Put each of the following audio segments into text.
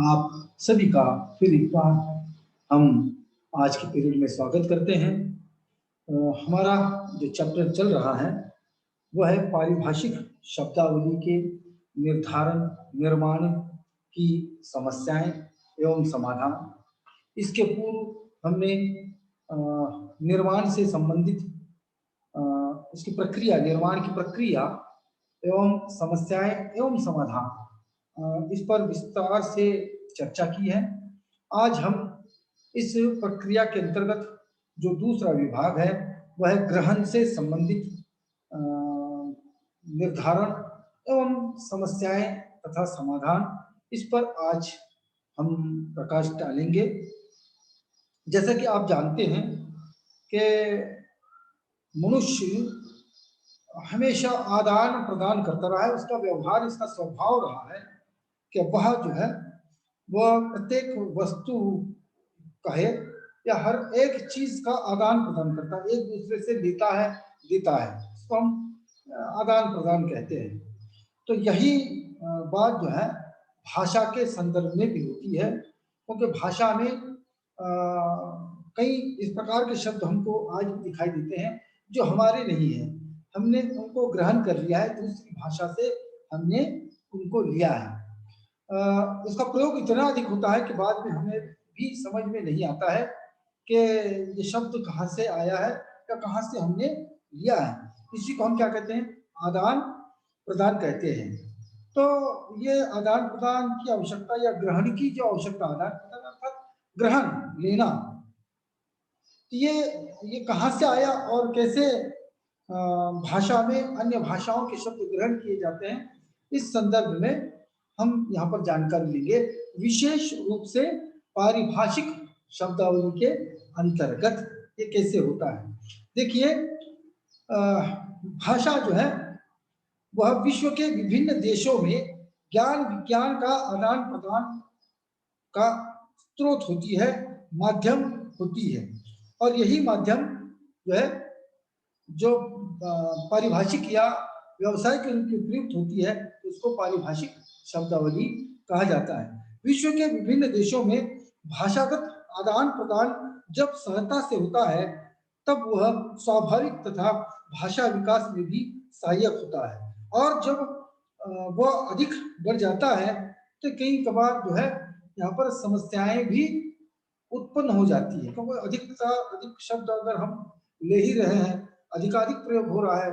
आप सभी का फिर एक बार हम आज के पीरियड में स्वागत करते हैं। हमारा जो चैप्टर चल रहा है वह है पारिभाषिक शब्दावली के निर्धारण निर्माण की समस्याएं एवं समाधान। इसके पूर्व हमने निर्माण से संबंधित उसकी प्रक्रिया, निर्माण की प्रक्रिया एवं समस्याएं एवं समाधान, इस पर विस्तार से चर्चा की है। आज हम इस प्रक्रिया के अंतर्गत जो दूसरा विभाग है वह है ग्रहण से संबंधित निर्धारण एवं समस्याएं तथा समाधान। इस पर आज हम प्रकाश डालेंगे। जैसा कि आप जानते हैं कि मनुष्य हमेशा आदान प्रदान करता रहा है, उसका व्यवहार, इसका स्वभाव रहा है कि वह जो है वह प्रत्येक वस्तु कहे या हर एक चीज का आदान प्रदान करता है, एक दूसरे से लेता है देता है, इसको हम आदान प्रदान कहते हैं। तो यही बात जो है भाषा के संदर्भ में भी होती है, क्योंकि भाषा में कई इस प्रकार के शब्द हमको आज दिखाई देते हैं जो हमारे नहीं है, हमने उनको ग्रहण कर लिया है, दूसरी भाषा से हमने उनको लिया है। इसका प्रयोग इतना अधिक होता है कि बाद में हमें भी समझ में नहीं आता है कि ये शब्द कहाँ से आया है या कहाँ से हमने लिया है। इसी को हम क्या कहते हैं, आदान प्रदान कहते हैं। तो ये आदान प्रदान की आवश्यकता या ग्रहण की जो आवश्यकता, आदान प्रदान अर्थात ग्रहण लेना, ये कहाँ से आया और कैसे भाषा में अन्य भाषाओं के शब्द ग्रहण किए जाते हैं, इस संदर्भ में हम यहाँ पर जानकारी लेंगे, विशेष रूप से पारिभाषिक शब्दावली के अंतर्गत ये कैसे होता है। देखिए, भाषा जो है वह विश्व के विभिन्न देशों में ज्ञान विज्ञान का आदान प्रदान का स्रोत होती है, माध्यम होती है। और यही माध्यम जो है जो पारिभाषिक या व्यवसाय के रूप में प्रयुक्त होती है, उसको पारिभाषिक शब्दावली कहा जाता है। विश्व के विभिन्न देशों में भाषागत आदान प्रदान जब सहजता से होता है तब वह स्वाभाविक तथा भाषा विकास में भी सहायक होता है। और जब वह अधिक बढ़ जाता है तो कई कबार जो है यहाँ पर समस्याएं भी उत्पन्न हो जाती है, क्योंकि अधिक शब्द अगर हम ले ही रहे हैं, अधिकाधिक प्रयोग हो रहा है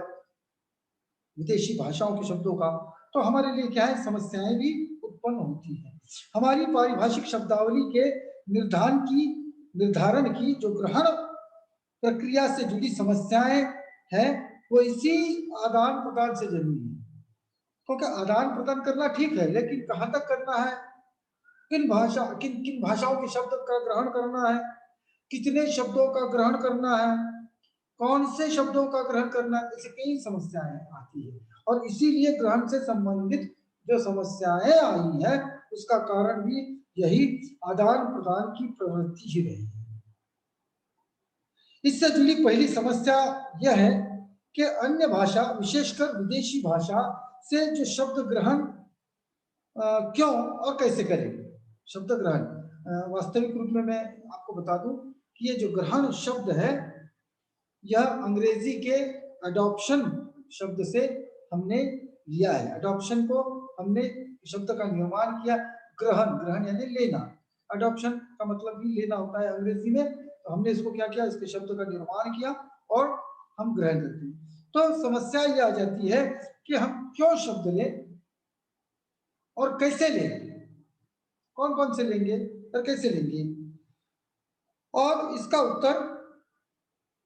विदेशी भाषाओं के शब्दों का, तो हमारे लिए क्या है, समस्याएं भी उत्पन्न होती हैं। हमारी पारिभाषिक शब्दावली के निर्धारण की जो ग्रहण प्रक्रिया से जुड़ी समस्याएं हैं वो इसी आदान प्रदान से जरूरी है। क्योंकि आदान प्रदान करना ठीक है, लेकिन कहाँ तक करना है, किन किन भाषाओं के शब्द का ग्रहण करना है, कितने शब्दों का ग्रहण करना है, कौन से शब्दों का ग्रहण करना है, ऐसी कई समस्याएं आती है। और इसीलिए ग्रहण से संबंधित जो समस्याएं आई है उसका कारण भी यही आदान प्रदान की प्रवृत्ति ही रही है। इससे जुड़ी पहली समस्या यह है कि अन्य भाषा, विशेषकर विदेशी भाषा से जो शब्द ग्रहण क्यों और कैसे करें। शब्द ग्रहण वास्तविक रूप में मैं आपको बता दूं कि ये जो ग्रहण शब्द है यह अंग्रेजी के अडॉप्शन शब्द से हमने लिया है। अडॉप्शन को हमने शब्द का निर्माण किया, ग्रहण यानी लेना, अडॉप्शन का मतलब भी लेना होता है अंग्रेजी में, तो हमने इसको क्या किया, इसके शब्द का निर्माण किया और हम ग्रहण करते हैं। तो समस्या ये आ जाती है कि हम क्यों शब्द लें और कैसे लेंगे, कौन कौन से लेंगे और कैसे लेंगे। और इसका उत्तर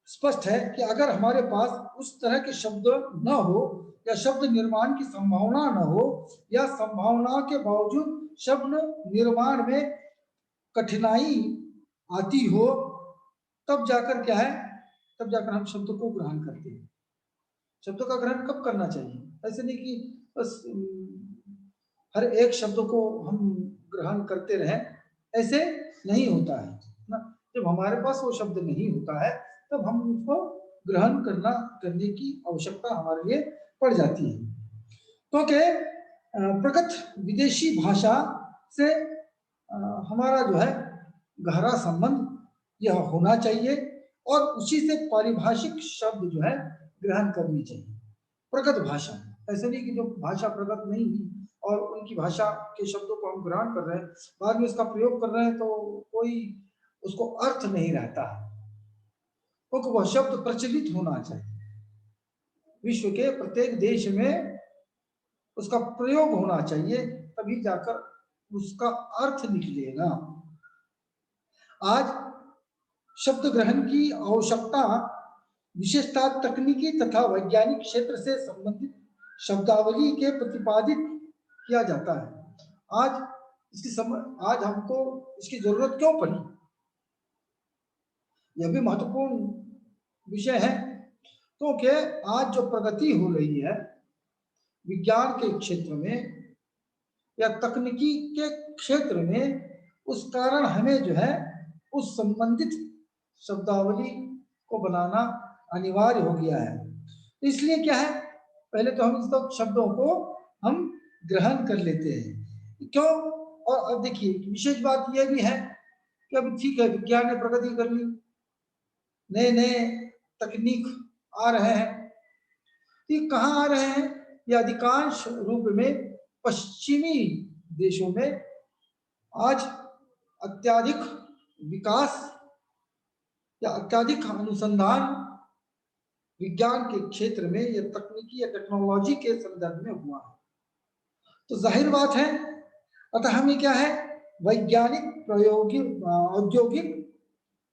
स्पष्ट है कि अगर हमारे पास उस तरह के शब्द न हो या शब्द निर्माण की संभावना न हो या संभावना के बावजूद शब्द निर्माण में कठिनाई आती हो, तब जाकर क्या है, तब जाकर हम शब्द को ग्रहण करते हैं। शब्दों का ग्रहण कब करना चाहिए, ऐसे नहीं कि बस हर एक शब्द को हम ग्रहण करते रहें, ऐसे नहीं होता है ना। जब हमारे पास वो शब्द नहीं होता है तब हम उसको ग्रहण करने की आवश्यकता हमारे लिए पड़ जाती है। क्योंकि प्रगत विदेशी भाषा से हमारा जो है गहरा संबंध यह होना चाहिए और उसी से पारिभाषिक शब्द जो है ग्रहण करनी चाहिए। प्रगत भाषा, ऐसे नहीं कि जो भाषा प्रगत नहीं हुई और उनकी भाषा के शब्दों को हम ग्रहण कर रहे हैं, बाद में उसका प्रयोग कर रहे हैं तो कोई उसको अर्थ नहीं रहता है, क्योंकि वह शब्द प्रचलित होना चाहिए। विश्व के प्रत्येक देश में उसका प्रयोग होना चाहिए, तभी जाकर उसका अर्थ निकलेगा। आज शब्द ग्रहण की आवश्यकता विशेषता तकनीकी तथा वैज्ञानिक क्षेत्र से संबंधित शब्दावली के प्रतिपादित किया जाता है। आज हमको इसकी जरूरत क्यों पड़ी, यह भी महत्वपूर्ण विषय है, क्योंकि आज जो प्रगति हो रही है विज्ञान के क्षेत्र में या तकनीकी के क्षेत्र में, उस कारण हमें जो है उस संबंधित शब्दावली को बनाना अनिवार्य हो गया है। इसलिए क्या है, पहले तो हम इस शब्दों को हम ग्रहण कर लेते हैं। क्यों? और अब देखिए विशेष बात यह भी है कि अब ठीक है विज्ञान ने प्रगति कर ली, नए नए तकनीक आ रहे हैं, ये कहाँ आ रहे हैं? ये अधिकांश रूप में पश्चिमी देशों में आज अत्यधिक विकास या अत्यधिक अनुसंधान विज्ञान के क्षेत्र में या तकनीकी या टेक्नोलॉजी के संदर्भ में हुआ है। तो जाहिर बात है, अतः हमें क्या है, वैज्ञानिक प्रायोगिक औद्योगिक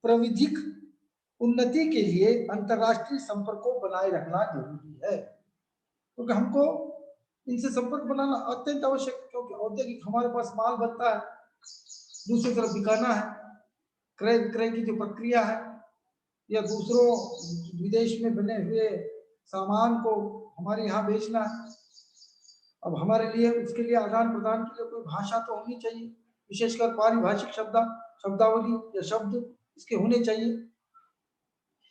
प्रविधिक उन्नति के लिए अंतरराष्ट्रीय संपर्क को बनाए रखना जरूरी है, क्योंकि हमको इनसे संपर्क बनाना अत्यंत आवश्यक, क्योंकि औद्योगिक हमारे पास माल बनता है, दूसरी तरफ दिखाना है, क्रय विक्रय की जो प्रक्रिया है या दूसरों विदेश में बने हुए सामान को हमारे यहाँ बेचना है। अब हमारे लिए उसके लिए आदान प्रदान के लिए कोई भाषा तो होनी चाहिए, विशेषकर पारिभाषिक शब्दावली या शब्द इसके होने चाहिए,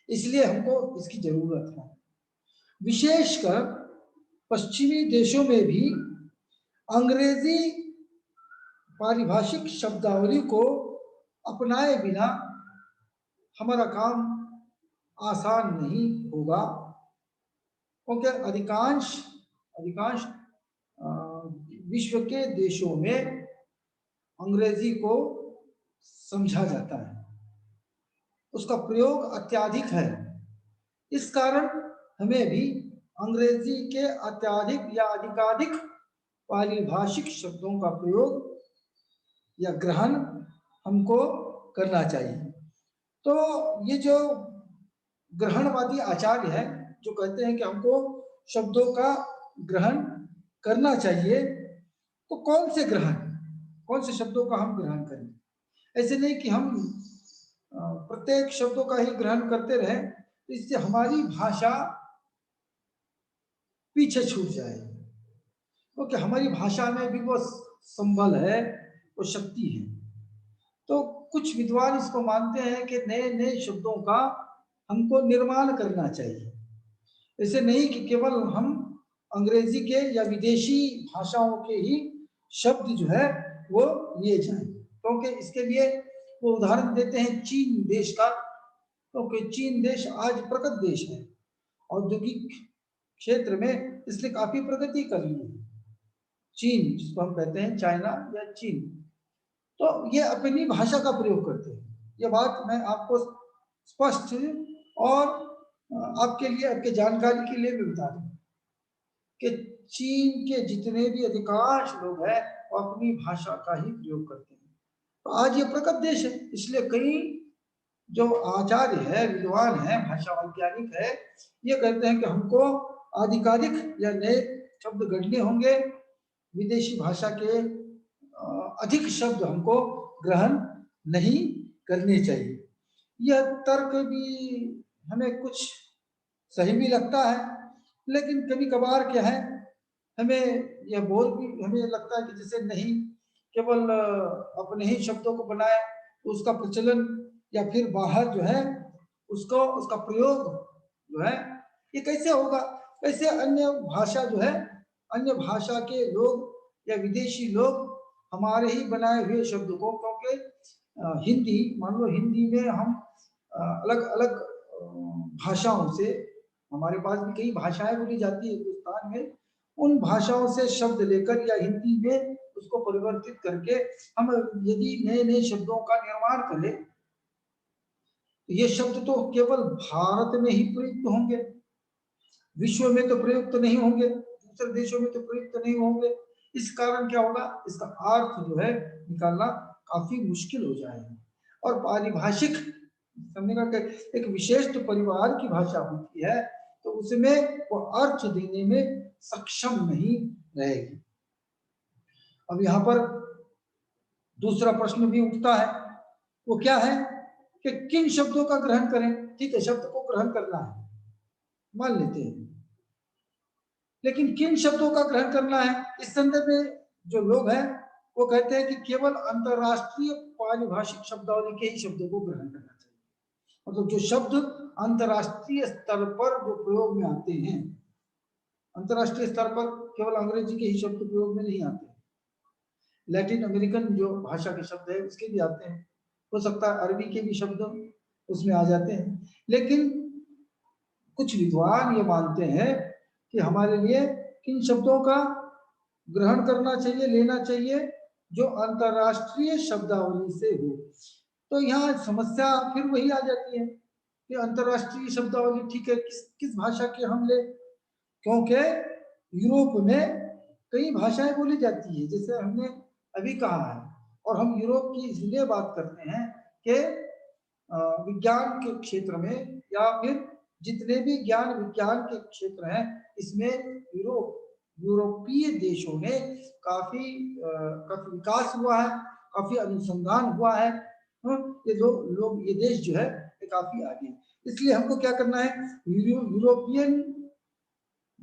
इसलिए हमको इसकी जरूरत है। विशेषकर पश्चिमी देशों में भी अंग्रेजी पारिभाषिक शब्दावली को अपनाए बिना हमारा काम आसान नहीं होगा, क्योंकि अधिकांश विश्व के देशों में अंग्रेजी को समझा जाता है, उसका प्रयोग अत्यधिक है। इस कारण हमें भी अंग्रेजी के अत्यधिक या अधिकाधिक पारिभाषिक शब्दों का प्रयोग या ग्रहण हमको करना चाहिए। तो ये जो ग्रहणवादी आचार्य है जो कहते हैं कि हमको शब्दों का ग्रहण करना चाहिए, तो कौन से शब्दों का हम ग्रहण करें? ऐसे नहीं कि हम प्रत्येक शब्दों का ही ग्रहण करते रहें, तो इससे हमारी भाषा पीछे छूट जाएगी, क्योंकि हमारी भाषा में भी वो संबल है, वो शक्ति है। तो कुछ विद्वान इसको मानते हैं कि नए नए शब्दों का हमको निर्माण करना चाहिए, ऐसे नहीं कि केवल हम अंग्रेजी के या विदेशी भाषाओं के ही शब्द जो है वो लिए जाएं, क्योंकि इसके लिए वो उदाहरण देते हैं चीन देश का, क्योंकि चीन देश आज प्रगत देश है, औद्योगिक क्षेत्र में इसलिए काफी प्रगति कर ली है चीन, जिसको हम कहते हैं चाइना या चीन। तो ये अपनी भाषा का प्रयोग करते हैं, ये बात मैं आपको स्पष्ट और आपके लिए, आपके जानकारी के लिए भी बता दूं कि चीन के जितने भी अधिकांश लोग हैं वो अपनी भाषा का ही प्रयोग करते हैं। तो आज ये प्रगत देश है, इसलिए कई जो आचार्य है, विद्वान है, भाषा वैज्ञानिक है, ये कहते हैं कि हमको अधिकाधिक या नए शब्द गढ़ने होंगे, विदेशी भाषा के अधिक शब्द हमको ग्रहण नहीं करने चाहिए। यह तर्क भी हमें कुछ सही भी लगता है, लेकिन कभी कभार क्या है, हमें यह बोल भी हमें लगता है कि जैसे नहीं, केवल अपने ही शब्दों को बनाए तो उसका प्रचलन या फिर बाहर जो है उसका प्रयोग जो है ये कैसे होगा? कैसे अन्य भाषा जो है, अन्य भाषा के लोग या विदेशी लोग हमारे ही बनाए हुए शब्द को, क्योंकि हिंदी, मान लो हिंदी में हम अलग अलग भाषाओं से, हमारे पास भी कई भाषाएं बोली जाती है हिंदुस्तान में, उन भाषाओं से शब्द लेकर या हिंदी में उसको परिवर्तित करके हम यदि नए नए शब्दों का निर्माण करें, तो ये शब्द तो केवल भारत में ही प्रयुक्त होंगे, विश्व में तो प्रयुक्त नहीं होंगे, दूसरे देशों में तो प्रयुक्त नहीं होंगे। इस कारण क्या होगा, इसका अर्थ जो है निकालना काफी मुश्किल हो जाएगा। और पारिभाषिक समझने का एक विशेष तो परिवार की भाषा होती है, तो उसमें वो अर्थ देने में सक्षम नहीं रहेगी। अब यहाँ पर दूसरा प्रश्न भी उठता है, वो क्या है कि किन शब्दों का ग्रहण करें। ठीक है, शब्द को ग्रहण करना है, मान लेते हैं, लेकिन किन शब्दों का ग्रहण करना है। इस संदर्भ में जो लोग हैं वो कहते हैं कि केवल अंतरराष्ट्रीय पारिभाषिक शब्दावली के ही शब्दों को ग्रहण करना चाहिए, मतलब जो शब्द अंतरराष्ट्रीय स्तर पर वो प्रयोग में आते हैं, अंतरराष्ट्रीय स्तर पर केवल अंग्रेजी के ही शब्द प्रयोग में नहीं आते, लैटिन अमेरिकन जो भाषा के शब्द है उसके भी आते हैं, हो सकता है अरबी के भी शब्द उसमें आ जाते हैं। लेकिन कुछ विद्वान ये मानते हैं कि हमारे लिए किन शब्दों का ग्रहण करना चाहिए, लेना चाहिए, जो अंतरराष्ट्रीय शब्दावली से हो। तो यहाँ समस्या फिर वही आ जाती है कि अंतरराष्ट्रीय शब्दावली ठीक है, किस किस भाषा के हम ले, क्योंकि यूरोप में कई भाषाएं बोली जाती है, जैसे हमने अभी कहा है। और हम यूरोप की इसलिए बात करते हैं कि विज्ञान के क्षेत्र में या फिर जितने भी ज्ञान विज्ञान के क्षेत्र हैं, इसमें यूरोपीय देशों में काफी काफी विकास हुआ है, काफी अनुसंधान हुआ है। ये लोग ये देश जो है ये काफी आगे है। इसलिए हमको क्या करना है, यूरोपियन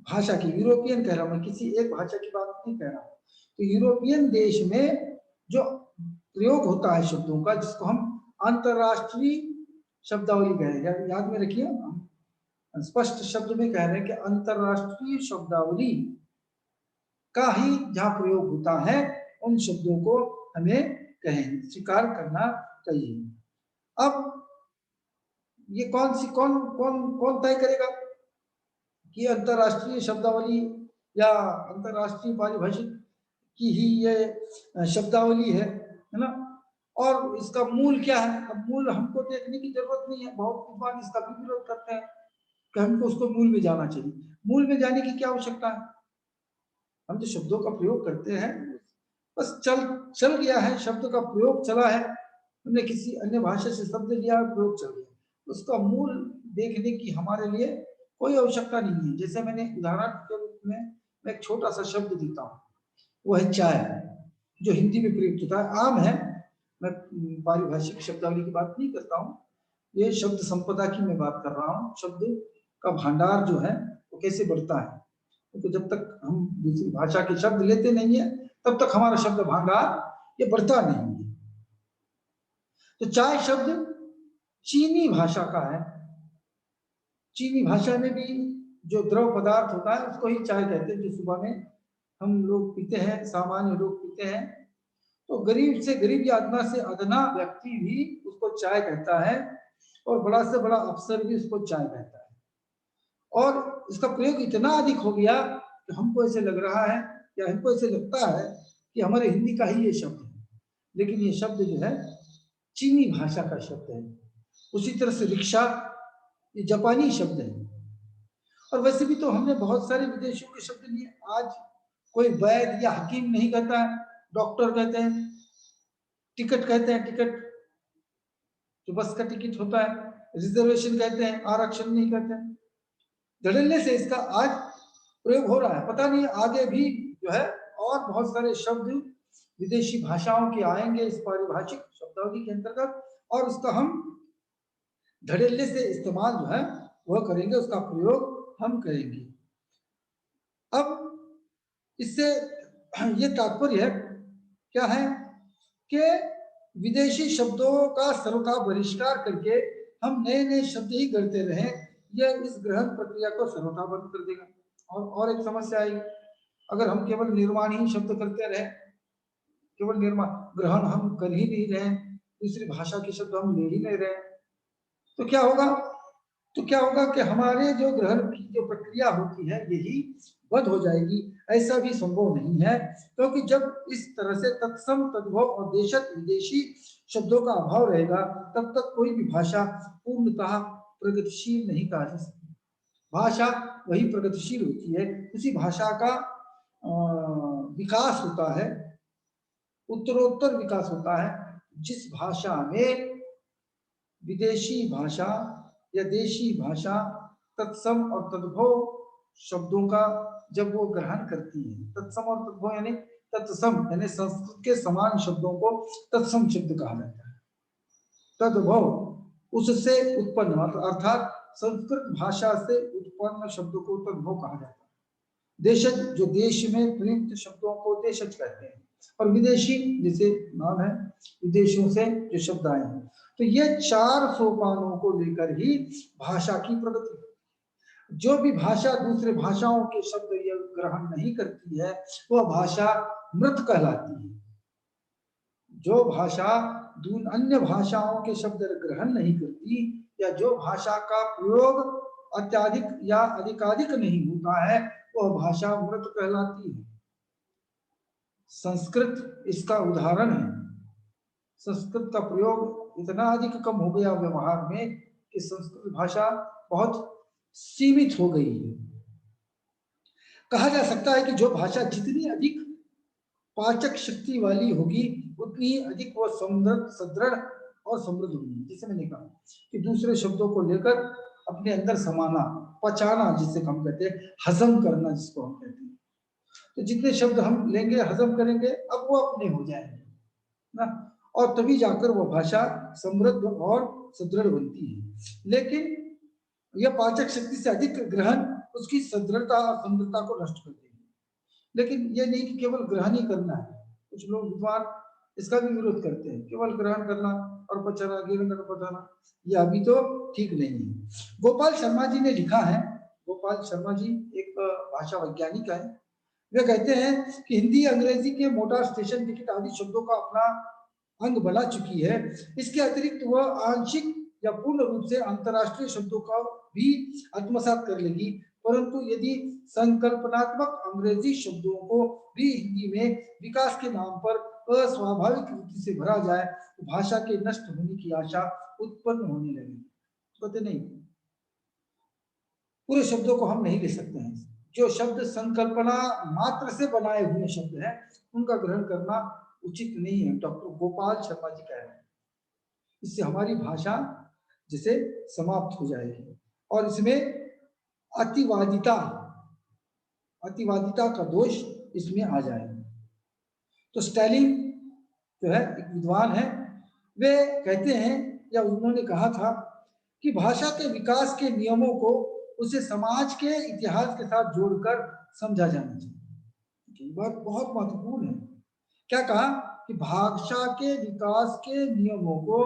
भाषा की, यूरोपियन कह रहा हूं मैं, किसी एक भाषा की बात नहीं कह रहा हूं, तो यूरोपियन देश में जो प्रयोग होता है शब्दों का, जिसको हम अंतरराष्ट्रीय शब्दावली कहेंगे, याद में रखिए, स्पष्ट शब्द में कह रहे हैं कि अंतरराष्ट्रीय शब्दावली का ही जहां प्रयोग होता है, उन शब्दों को हमें कहें स्वीकार करना चाहिए। अब ये कौन सी कौन कौन कौन तय करेगा कि अंतरराष्ट्रीय शब्दावली या अंतरराष्ट्रीय पारिभाषिक की ही ये शब्दावली है ना, और इसका मूल क्या है। अब मूल हमको देखने की जरूरत नहीं है, बहुत विद्वान इसका भी विरोध करते हैं कि हमको उसको मूल में जाना चाहिए। मूल में जाने की क्या आवश्यकता है, हम जो शब्दों का प्रयोग करते हैं बस चल गया है, शब्द का प्रयोग चला है, हमने किसी अन्य भाषा से शब्द लिया, प्रयोग चल गया, उसका मूल देखने की हमारे लिए कोई आवश्यकता नहीं है। जैसे मैंने उदाहरण के रूप में मैं एक छोटा सा शब्द देता हूँ, वो है चाय, जो हिंदी में प्रयुक्त होता है, आम है, मैं पारिभाषिक शब्दावली की बात नहीं करता हूँ, ये शब्द संपदा की मैं बात कर रहा हूँ। शब्द का भंडार जो है वो कैसे बढ़ता है, तो जब तक हम दूसरी भाषा के शब्द लेते नहीं है तब तक हमारा शब्द भंडार ये बढ़ता नहीं है। तो चाय शब्द चीनी भाषा का है, चीनी भाषा में भी जो द्रव पदार्थ होता है उसको ही चाय कहते हैं, जो सुबह में हम लोग पीते हैं, सामान्य लोग पीते हैं। तो गरीब से गरीब या अदना से अदना व्यक्ति भी उसको चाय कहता है, और बड़ा से बड़ा अफसर भी उसको चाय कहता है। और इसका प्रयोग इतना अधिक हो गया कि हमको ऐसे लग रहा है या हमको ऐसे लगता है कि हमारे हिंदी का ही ये शब्द है, लेकिन ये शब्द जो है चीनी भाषा का शब्द है। उसी तरह से रिक्शा ये जापानी शब्द है। और वैसे भी तो हमने बहुत सारे विदेशियों के शब्द लिए। आज कोई वैद्य या हकीम नहीं कहता है, डॉक्टर कहते हैं, टिकट कहते हैं, टिकट जो बस का टिकट होता है, रिजर्वेशन कहते हैं, आरक्षण नहीं कहते हैं। धड़ल्ले से इसका आज प्रयोग हो रहा है, पता नहीं आगे भी जो है और बहुत सारे शब्द विदेशी भाषाओं के आएंगे इस पारिभाषिक शब्दावली के अंतर्गत, और उसका हम धड़ल्ले से इस्तेमाल जो है वह करेंगे, उसका प्रयोग हम करेंगे। अब इससे ये तात्पर्य है क्या है कि विदेशी शब्दों का सर्वथा बहिष्कार करके हम नए नए शब्द ही गढ़ते रहें, यह इस ग्रहण प्रक्रिया को सर्वथा बंद कर देगा। और एक समस्या आई, अगर हम केवल निर्माण ही शब्द करते रहे केवल निर्माण ग्रहण हम कर ही नहीं रहे, दूसरी भाषा के शब्द हम ले ही नहीं रहे, तो क्या होगा? तो क्या होगा कि हमारे जो ग्रहण की जो प्रक्रिया होती है यही बंद हो जाएगी। ऐसा भी संभव नहीं है, क्योंकि जब इस तरह से तत्सम तद्भव और देशज विदेशी शब्दों का अभाव रहेगा तब तक कोई भी भाषा पूर्णतः प्रगतिशील नहीं कहा जा सकती। भाषा वही प्रगतिशील होती है, उसी भाषा का विकास होता है, उत्तरोत्तर विकास होता है जिस भाषा में विदेशी भाषा या देशी भाषा तत्सम और तद्भव शब्दों का जब वो ग्रहण करती है, तत्सम और तद्भव यानी तत्सम यानी संस्कृत के समान शब्दों को तत्सम शब्द कहा जाता है, तद्भव उससे उत्पन्न अर्थात संस्कृत भाषा से उत्पन्न शब्दों को तद्भव कहा जाता है। देशज जो देश में प्रयुक्त शब्दों को देशज कहते हैं, और विदेशी जिसे नाम है विदेशों से जो शब्द आए हैं। तो ये 4 सोपानों को लेकर ही भाषा की प्रगति। जो भी भाषा दूसरे भाषाओं के शब्द ये ग्रहण नहीं करती है वह भाषा मृत कहलाती है। जो भाषा अन्य भाषाओं के शब्द ग्रहण नहीं करती या जो भाषा का प्रयोग अत्याधिक या अधिकाधिक नहीं होता है वह भाषा मृत कहलाती है। संस्कृत इसका उदाहरण है। संस्कृत का प्रयोग इतना अधिक कम हो गया व्यवहार में कि संस्कृत भाषा बहुत सीमित हो गई है। कहा जा सकता है कि जो भाषा जितनी अधिक पाचक शक्ति वाली होगी उतनी अधिक वह समृद्ध, सदृढ़ और समृद्ध होगी। जैसे मैंने कहा कि दूसरे शब्दों को लेकर अपने अंदर समाना, पचाना जिसे हम कहते हैं, हजम करना जिसको हम कहते हैं। तो जितने शब्द हम लेंगे हजम करेंगे अब वो अपने हो जाएंगे ना, और तभी जाकर वो भाषा समृद्ध और सुदृढ़ बनती है। लेकिन यह पाचक शक्ति से अधिक ग्रहण उसकी सदृढ़ता और समृद्धता को नष्ट कर देगी। लेकिन ये नहीं कि केवल ग्रहण ही करना है, कुछ लोग विद्वान इसका भी विरोध करते हैं, केवल ग्रहण करना और पचाना, गिरना पचाना, यह अभी तो ठीक नहीं है। गोपाल शर्मा जी ने लिखा है, गोपाल शर्मा जी एक भाषा वैज्ञानिक है, वे कहते हैं कि हिंदी अंग्रेजी के मोटर, स्टेशन, टिकट आदि शब्दों का अपना अंग बना चुकी है। इसके अतिरिक्त वह आंशिक या पूर्ण रूप से अंतरराष्ट्रीय शब्दों का भी आत्मसात कर लेगी, परंतु यदि संकल्पनात्मक अंग्रेजी शब्दों को भी हिंदी में विकास के नाम पर अस्वाभाविक रीति से भरा जाए तो भाषा के नष्ट होने की आशा उत्पन्न होने लगेगी। कहते नहीं, पूरे शब्दों को हम नहीं ले सकते हैं। जो शब्द संकल्पना मात्र से बनाए हुए शब्द हैं उनका ग्रहण करना उचित नहीं है, डॉक्टर गोपाल शर्मा जी कह रहे हैं। इससे हमारी भाषा जैसे समाप्त हो जाएगी और इसमें अतिवादिता अतिवादिता का दोष इसमें आ जाएगा। तो स्टालिन जो है एक विद्वान है, वे कहते हैं या उन्होंने कहा था कि भाषा के विकास के नियमों को उसे समाज के इतिहास के साथ जोड़कर समझा जाना चाहिए। ये बात बहुत महत्वपूर्ण है। क्या कहा कि भाषा के विकास के नियमों को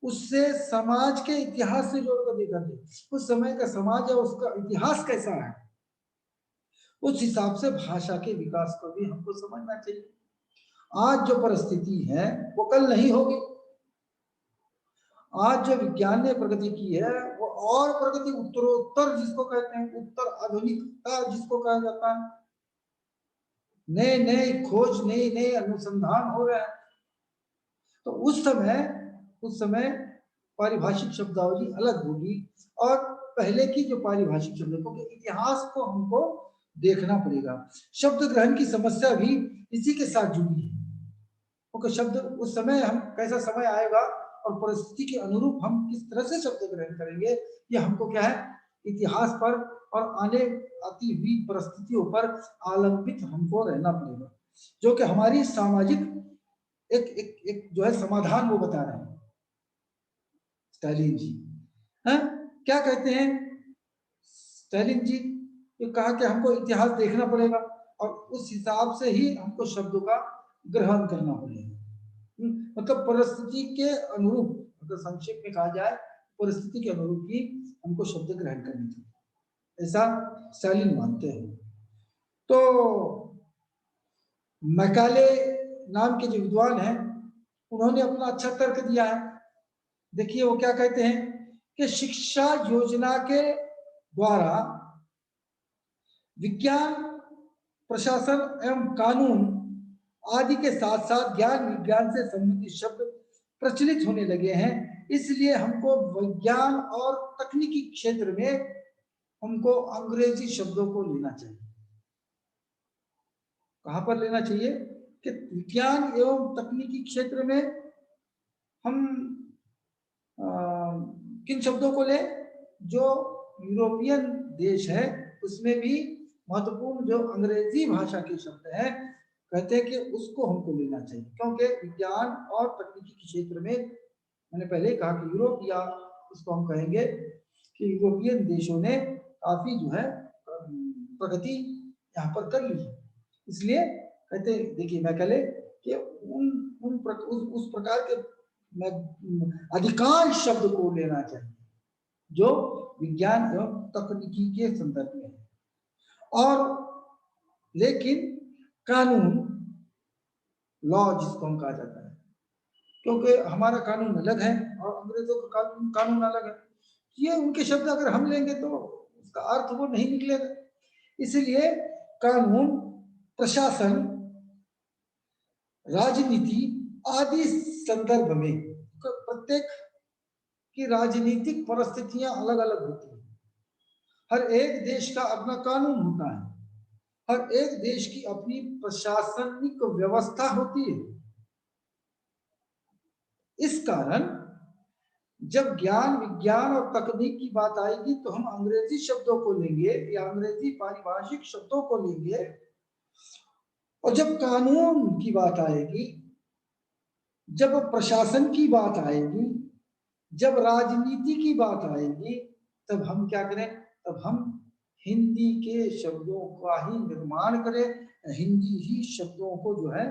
उससे समाज के इतिहास से जोड़कर देखा जाए, उस समय का समाज या उसका इतिहास कैसा है उस हिसाब से भाषा के विकास को भी हमको समझना चाहिए। आज जो परिस्थिति है वो कल नहीं होगी। आज जो विज्ञान ने प्रगति की है वो और प्रगति उत्तरोत्तर जिसको कहते हैं, उत्तर आधुनिकता जिसको कहा जाता है, नए नए खोज, नए नए अनुसंधान हो रहे हैं। तो उस समय पारिभाषिक शब्दावली अलग होगी और पहले की जो पारिभाषिक शब्द, क्योंकि इतिहास को हमको देखना पड़ेगा। शब्द ग्रहण की समस्या भी इसी के साथ जुड़ी है, क्योंकि शब्द उस समय हम कैसा समय आएगा और परिस्थिति के अनुरूप हम किस तरह से शब्द ग्रहण करेंगे, ये हमको क्या है इतिहास पर और आती हुई परिस्थितियों पर आलंबित हमको रहना पड़ेगा, जो कि हमारी सामाजिक एक एक एक जो है समाधान वो बता रहे हैं स्टालिन जी। हाँ, क्या कहते हैं स्टालिन जी? ये कहा कि हमको इतिहास देखना पड़ेगा और उस हिसाब से ही हमको शब्दों का ग्रहण करना पड़ेगा। मतलब परिस्थिति के अनुरूप, अगर संक्षेप में कहा जाए परिस्थिति के अनुरूप ही हमको शब्द ग्रहण करने चाहिए, ऐसा स्टालिन मानते हैं। तो मैकाले नाम के जो विद्वान हैं उन्होंने अपना अच्छा तर्क दिया है। देखिए वो क्या कहते हैं कि शिक्षा योजना के द्वारा विज्ञान, प्रशासन एवं कानून आदि के साथ साथ ज्ञान विज्ञान से संबंधित शब्द प्रचलित होने लगे हैं। इसलिए हमको विज्ञान और तकनीकी क्षेत्र में हमको अंग्रेजी शब्दों को लेना चाहिए। कहां पर लेना चाहिए कि विज्ञान एवं तकनीकी क्षेत्र में हम किन शब्दों को लें? जो यूरोपियन देश है उसमें भी महत्वपूर्ण जो अंग्रेजी भाषा के शब्द हैं, कहते हैं कि उसको हमको लेना चाहिए, क्योंकि विज्ञान और तकनीकी के क्षेत्र में मैंने पहले कहा कि यूरोप, या उसको हम कहेंगे कि यूरोपियन देशों ने काफी जो है प्रगति यहाँ पर कर ली है। इसलिए कहते देखिए मैं कहले कि उस प्रकार के अधिकांश शब्द को लेना चाहिए जो विज्ञान एवं तकनीकी के संदर्भ में है। और लेकिन कानून, लॉ जिसको हम कहा जाता है, क्योंकि हमारा कानून अलग है और अंग्रेजों का कानून अलग है, ये उनके शब्द अगर हम लेंगे तो उसका अर्थ वो नहीं निकलेगा। इसलिए कानून, प्रशासन, राजनीति आदि संदर्भ में प्रत्येक की राजनीतिक परिस्थितियां अलग अलग होती हैं। हर एक देश का अपना कानून होता है, हर एक देश की अपनी प्रशासनिक व्यवस्था होती है। इस कारण जब ज्ञान विज्ञान और तकनीक की बात आएगी तो हम अंग्रेजी शब्दों को लेंगे या अंग्रेजी पारिभाषिक शब्दों को लेंगे, और जब कानून की बात आएगी, जब प्रशासन की बात आएगी, जब राजनीति की बात आएगी, तब हम क्या करें? तब हम हिंदी के शब्दों का ही निर्माण करें, हिंदी ही शब्दों को जो है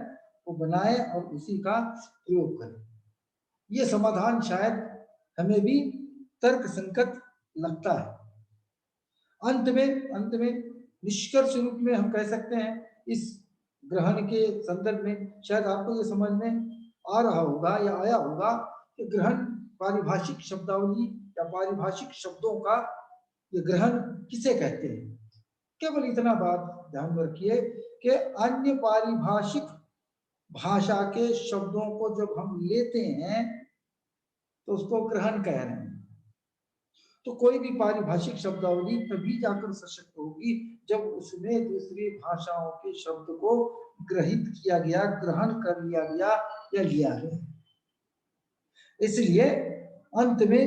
वो बनाए और उसी का प्रयोग करें। ये समाधान शायद हमें भी तर्क संगत लगता है। अंत में निष्कर्ष रूप में हम कह सकते हैं, इस ग्रहण के संदर्भ में शायद आपको ये समझ में आ रहा होगा या आया होगा कि ग्रहण पारिभाषिक शब्दावली या पारिभाषिक शब्दों का ये ग्रहण किसे कहते हैं। केवल इतना बात ध्यान में रखिए कि अन्य पारिभाषिक भाषा के शब्दों को जब हम लेते हैं तो उसको ग्रहण कह रहे हैं। तो कोई भी पारिभाषिक शब्दावली तभी जाकर सशक्त होगी जब उसमें दूसरी भाषाओं के शब्द को ग्रहित किया गया, ग्रहण कर लिया गया या लिया गया। इसलिए अंत में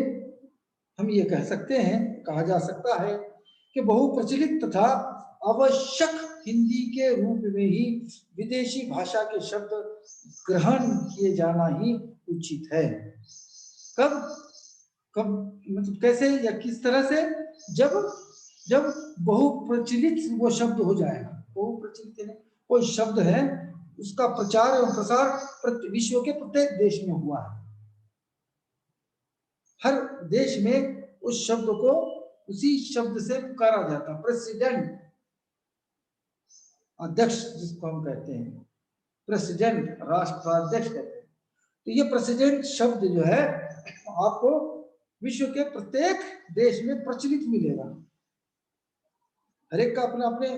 हम ये कह सकते हैं, कहा जा सकता है कि बहुप्रचलित तथा आवश्यक हिंदी के रूप में ही विदेशी भाषा के शब्द ग्रहण किए जाना ही उचित है। कब कब मतलब कैसे या किस तरह से? जब बहुप्रचलित वो शब्द हो जाएगा। बहुप्रचलित कोई शब्द है, उसका प्रचार एवं प्रसार विश्व के प्रत्येक देश में हुआ है। हर देश में उस शब्द को उसी शब्द से पुकारा जाता है। प्रेसिडेंट, अध्यक्ष जिसको हम कहते हैं, प्रेसिडेंट राष्ट्राध्यक्ष कहते हैं। तो ये प्रेसिडेंट शब्द जो है आपको विश्व के प्रत्येक देश में प्रचलित मिलेगा। हर एक का अपने अपने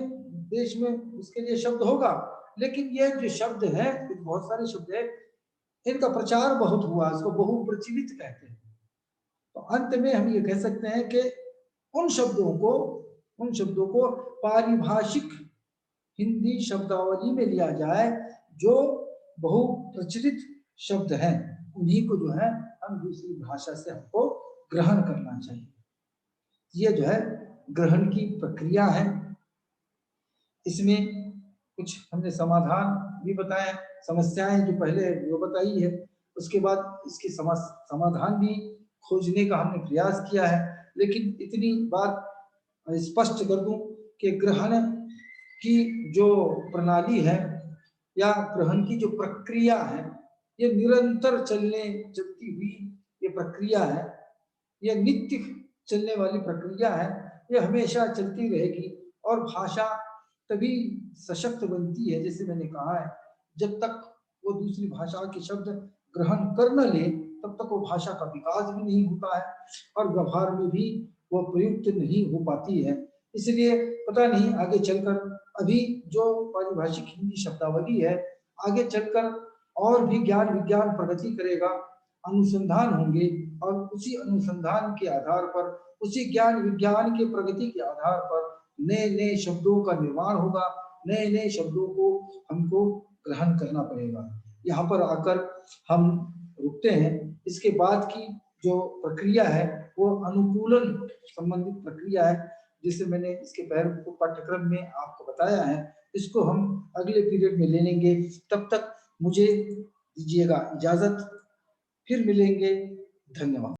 देश में उसके लिए शब्द होगा, लेकिन ये जो शब्द है, बहुत सारे शब्द है, इनका प्रचार बहुत हुआ, इसको बहुप्रचलित कहते हैं। तो अंत में हम ये कह सकते हैं कि उन शब्दों को पारिभाषिक हिंदी शब्दावली में लिया जाए जो बहुप्रचलित शब्द हैं, उन्हीं को जो है हम दूसरी भाषा से हमको ग्रहण करना चाहिए। ये जो है ग्रहण की प्रक्रिया है। इसमें कुछ हमने समाधान भी बताए, समस्याएं जो पहले वो बताई है, उसके बाद इसके समाधान भी खोजने का हमने प्रयास किया है। लेकिन इतनी बात स्पष्ट कर दूं कि ग्रहण की जो प्रणाली है या ग्रहण की जो प्रक्रिया है, ये निरंतर चलती हुई ये प्रक्रिया है, ये नित्य चलने वाली प्रक्रिया है, ये हमेशा चलती रहेगी। और भाषा तभी सशक्त बनती है, जैसे मैंने कहा है, जब तक वो दूसरी भाषा के शब्द ग्रहण कर न ले, तब तक वो भाषा का विकास भी नहीं होता है और व्यवहार में भी वो प्रयुक्त नहीं हो पाती है। इसलिए पता नहीं आगे चलकर, अभी जो पारिभाषिक हिंदी शब्दावली है, आगे चलकर और भी ज्ञान विज्ञान प्रगति करेगा, अनुसंधान होंगे और उसी अनुसंधान के आधार पर, उसी ज्ञान विज्ञान के प्रगति के आधार पर नए नए शब्दों का निर्माण होगा, नए नए शब्दों को हमको ग्रहण करना पड़ेगा। यहाँ पर आकर हम रुकते हैं। इसके बाद की जो प्रक्रिया है वो अनुकूलन संबंधित प्रक्रिया है, जिसे मैंने इसके पहले पाठ्यक्रम में आपको बताया है। इसको हम अगले पीरियड में ले लेंगे। तब तक मुझे दीजिएगा इजाजत, फिर मिलेंगे। धन्यवाद।